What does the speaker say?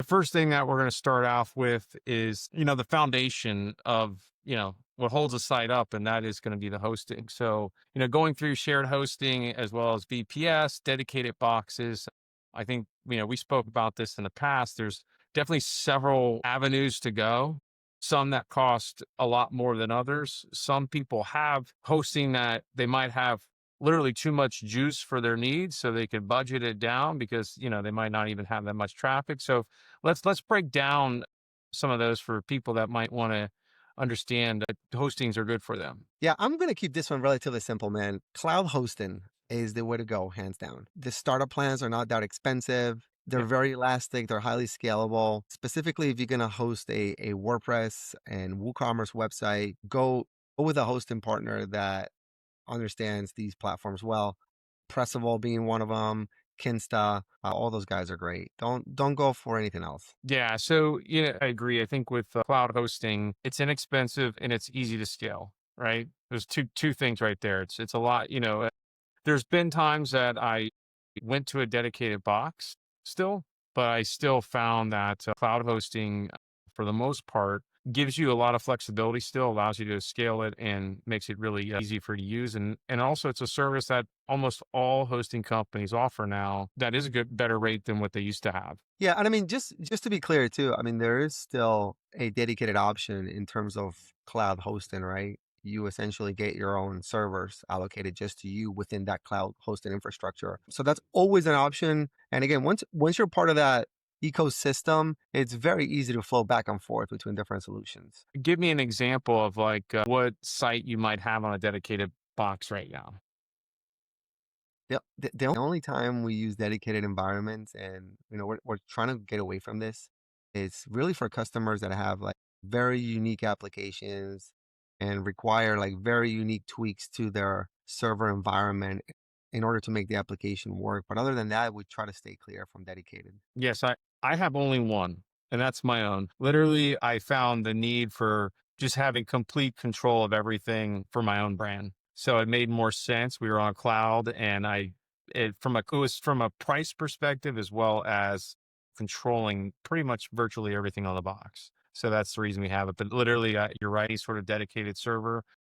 first thing that we're going to start off with is, the foundation of, what holds a site up, and that is going to be the hosting. So, going through shared hosting as well as VPS, dedicated boxes. I think, we spoke about this in the past. There's definitely several avenues to go. Some that cost a lot more than others. Some people have hosting that they might have literally too much juice for their needs, so they could budget it down because, they might not even have that much traffic. So let's break down some of those for people that might want to understand that hostings are good for them. Yeah, I'm going to keep this one relatively simple, man. Cloud hosting is the way to go, hands down. The startup plans are not that expensive. They're Yeah. very elastic. They're highly scalable. Specifically, if you're going to host a WordPress and WooCommerce website, go with a hosting partner that understands these platforms well. Pressable being one of them, Kinsta, all those guys are great. Don't go for anything else. Yeah. So, I agree. I think with cloud hosting, it's inexpensive and it's easy to scale, right? There's two things right there. It's a lot, there's been times that I went to a dedicated box still, but I still found that cloud hosting, for the most part, gives you a lot of flexibility still, allows you to scale it and makes it really easy for you to use. And also, it's a service that almost all hosting companies offer now that is a better rate than what they used to have. Yeah, and I mean, just to be clear too, I mean, there is still a dedicated option in terms of cloud hosting, right? You essentially get your own servers allocated just to you within that cloud hosting infrastructure. So that's always an option. And again, once you're part of that ecosystem, it's very easy to flow back and forth between different solutions. Give me an example of like what site you might have on a dedicated box right now. The only time we use dedicated environments, and we're trying to get away from this, is really for customers that have like very unique applications and require like very unique tweaks to their server environment in order to make the application work. But other than that, we try to stay clear from dedicated. Yes, I have only one, and that's my own. Literally, I found the need for just having complete control of everything for my own brand. So it made more sense. We were on cloud, and it was from a price perspective as well as controlling pretty much virtually everything on the box. So that's the reason we have it. But literally, you're right, any sort of dedicated server.